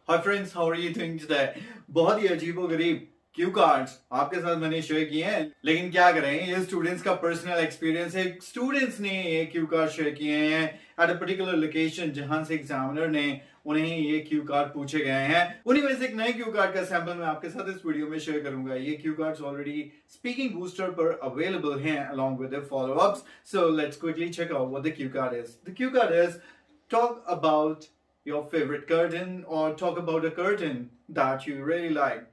Hi friends, how are you doing today? बहुत ही अजीबोगरीब क्यू कार्ड्स आपके साथ मैंने शेयर किए हैं, लेकिन क्या करें, ये स्टूडेंट्स का पर्सनल एक्सपीरियंस है। स्टूडेंट्स ने ये क्यू कार्ड शेयर किए हैं एट अ पर्टिकुलर लोकेशन जहां से एग्जामिनर ने उन्हें ये क्यू कार्ड पूछे गए हैं। उन्हीं में से एक नए क्यू कार्ड का सैंपल मैं आपके साथ इस वीडियो में शेयर करूंगा। ये cue cards already speaking booster पर अवेलेबल हैं along with their follow-ups. So let's quickly check out what the cue card is. The cue card is talk about your favorite curtain or talk about a curtain that you really like.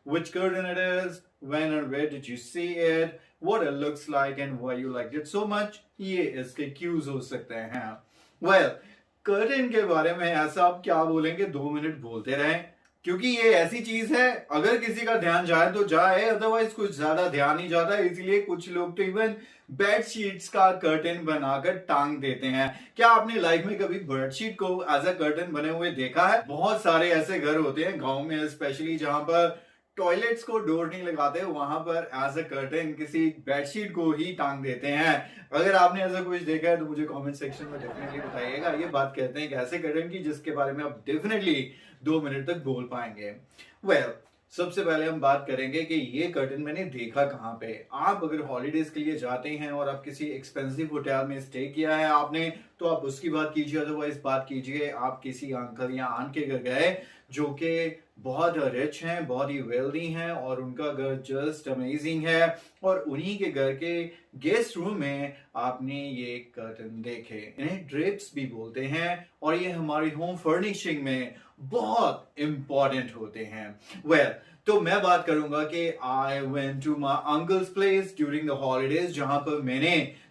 Which curtain it is, when and where did you see it, what it looks like and why you liked it so much. ये इसके cues हो सकते हैं। Well, curtain के बारे में ऐसा आप क्या बोलेंगे, 2 मिनट बोलते रहें, क्योंकि ये ऐसी चीज है अगर किसी का ध्यान जाए तो जाए, अदरवाइज कुछ ज्यादा ध्यान नहीं जाता। इसीलिए कुछ लोग तो इवन बेडशीट्स का कर्टन बनाकर टांग देते हैं। क्या आपने लाइफ में कभी बेडशीट को एज अ कर्टन बने हुए देखा है? बहुत सारे ऐसे घर होते हैं गांव में स्पेशली जहां पर टॉयलेट्स को डोर नहीं लगाते, वहां पर एज अ कर्टन किसी बेडशीट को ही टांग देते हैं। अगर आपने ऐसा कुछ देखा है तो मुझे कमेंट सेक्शन में डेफिनेटली बताइएगा। ये बात कहते हैं कि ऐसे कर्टन की जिसके बारे में आप डेफिनेटली 2 मिनट तक बोल पाएंगे। वेल, सबसे पहले हम बात करेंगे कि ये कर्टन मैंने देखा कहाँ पे। आप अगर हॉलीडेज के लिए जाते हैं और आप किसी एक्सपेंसिव होटल में स्टे किया है आपने, तो आप उसकी बात कीजिए। अदरवाइज बात कीजिए आप किसी अंकल या आंट के घर गए जो कि बहुत रिच हैं, बहुत ही वेल्दी हैं और उनका घर जस्ट अमेजिंग है, और उन्हीं के घर के गेस्ट रूम में आपने ये कर्टन देखे। इन्हें ड्रेप्स भी बोलते हैं और ये हमारी होम फर्निशिंग में बहुत इंपॉर्टेंट होते हैं। वेल, तो मैं बात करूंगा कि I went to my uncle's place during the holidays,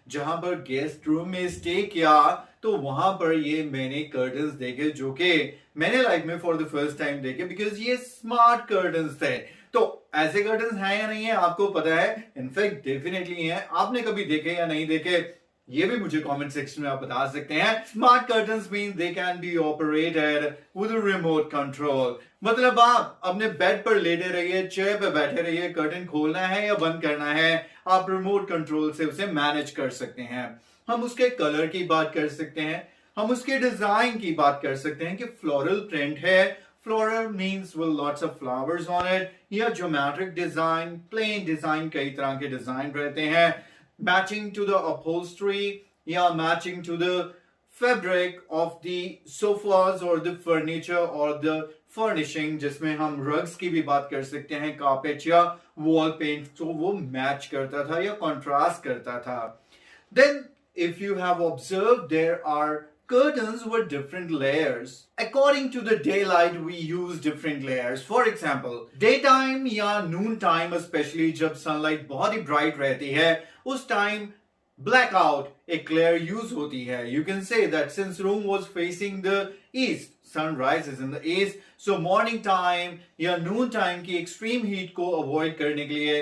जहां पर गेस्ट रूम में स्टे किया, तो वहां पर ये मैंने कर्टन्स देखे जो कि मैंने लाइफ में फॉर द फर्स्ट टाइम देखे, बिकॉज ये स्मार्ट कर्टन्स थे। तो ऐसे कर्टन्स हैं या नहीं है आपको पता है? इनफैक्ट डेफिनेटली हैं। आपने कभी देखे या नहीं देखे, ये भी मुझे कमेंट सेक्शन में आप बता सकते हैं। Smart curtains mean they can be operated with remote control. मतलब आप अपने बेड पर लेटे रहिए, चेयर पे बैठे रहिए, कर्टन खोलना है या बंद करना है, आप रिमोट कंट्रोल से उसे मैनेज कर सकते हैं। हम उसके कलर की बात कर सकते हैं, हम उसके डिजाइन की बात कर सकते हैं कि फ्लोरल प्रिंट है, floral means with lots of flowers on it, या ज्योमेट्रिक डिजाइन, प्लेन डिजाइन, कई तरह के डिजाइन रहते हैं, मैचिंग टू द अपहोल्स्ट्री या matching to the fabric of the sofas or the furniture or the furnishing, जिसमें हम rugs की भी बात कर सकते हैं, carpet या wall paint, तो वो मैच करता था या contrast करता था। Then if you have observed, there are curtains with different layers. According to the daylight, we use different layers. For example, daytime या noon time, especially जब sunlight बहुत ही bright रहती है, उस time blackout एक glare use होती है। You can say that since room was facing the east, sun rises in the east, so morning time या noon time की extreme heat को avoid करने के लिए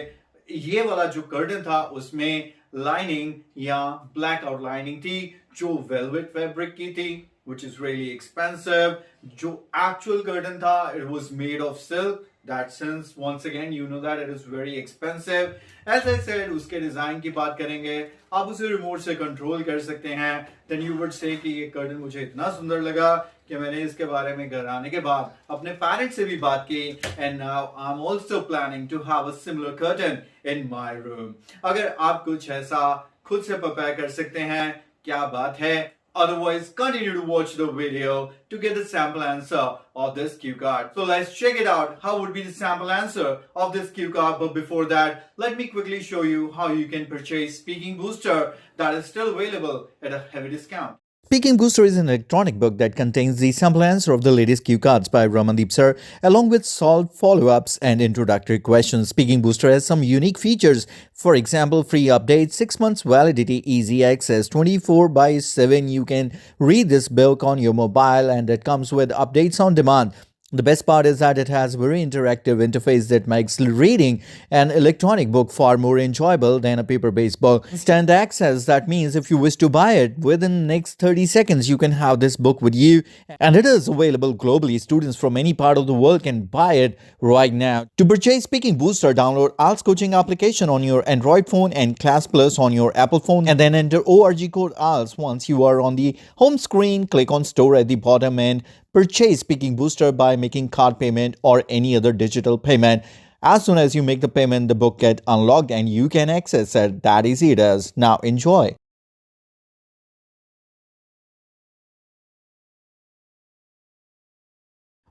ये वाला जो कर्टन था उसमें लाइनिंग या ब्लैक आउट लाइनिंग थी, जो वेलवेट फैब्रिक की थी, which is really expensive. जो actual कर्टन था, it was made of silk. That since once again you know that it is very expensive. As I said, उसके design की बात करेंगे, आप उसे रिमोट से कंट्रोल कर सकते हैं। Then you would say कि ये कर्टन मुझे इतना सुंदर लगा कि मैंने इसके बारे में घर आने के बाद अपने पेरेंट्स से भी बात की, and now I'm also planning to have a similar curtain in my room. अगर आप कुछ ऐसा खुद से प्रिपेयर कर सकते हैं, क्या बात है। Otherwise, continue to watch the video to get the sample answer of this cue card. So let's check it out. How would be the sample answer of this cue card? But before that, let me quickly show you how you can purchase Speaking Booster that is still available at a heavy discount. Speaking Booster is an electronic book that contains the sample answer of the latest cue cards by Ramandeep sir, along with solved follow-ups and introductory questions. Speaking Booster has some unique features. For example, free updates, 6 months validity, easy access, 24/7. You can read this book on your mobile, and it comes with updates on demand. The best part is that it has a very interactive interface that makes reading an electronic book far more enjoyable than a paper-based book. Instant access, that means if you wish to buy it within the next 30 seconds, you can have this book with you. And it is available globally. Students from any part of the world can buy it right now. To purchase Speaking Booster, download IELTS coaching application on your Android phone and ClassPlus on your Apple phone, and then enter ORG code IELTS. Once you are on the home screen, click on store at the bottom and Purchase Speaking Booster by making card payment or any other digital payment. As soon as you make the payment, the book get unlocked and you can access it. That easy it is. Now enjoy.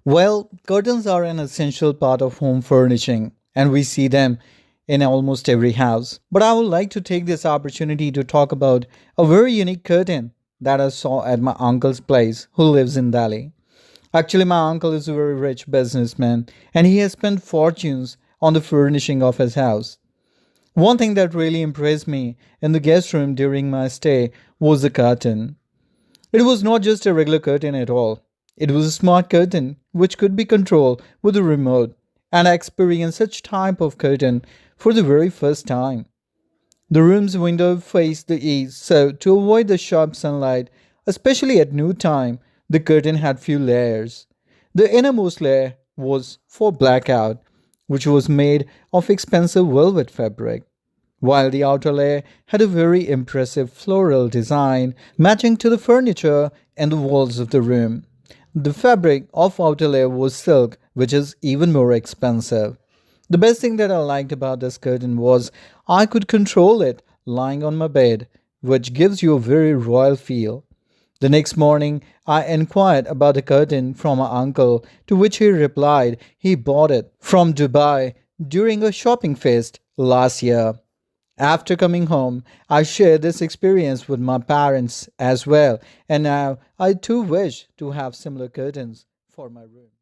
Well, curtains are an essential part of home furnishing, and we see them in almost every house. But I would like to take this opportunity to talk about a very unique curtain that I saw at my uncle's place, who lives in Delhi. Actually, my uncle is a very rich businessman, and he has spent fortunes on the furnishing of his house. One thing that really impressed me in the guest room during my stay was the curtain. It was not just a regular curtain at all. It was a smart curtain which could be controlled with a remote, and I experienced such type of curtain for the very first time. The room's window faced the east, so to avoid the sharp sunlight, especially at noon time, the curtain had few layers. The innermost layer was for blackout, which was made of expensive velvet fabric, while the outer layer had a very impressive floral design matching to the furniture and the walls of the room. The fabric of outer layer was silk, which is even more expensive. The best thing that I liked about this curtain was I could control it lying on my bed, which gives you a very royal feel. The next morning, I inquired about the curtain from my uncle, to which he replied he bought it from Dubai during a shopping fest last year. After coming home, I shared this experience with my parents as well, and now I too wish to have similar curtains for my room.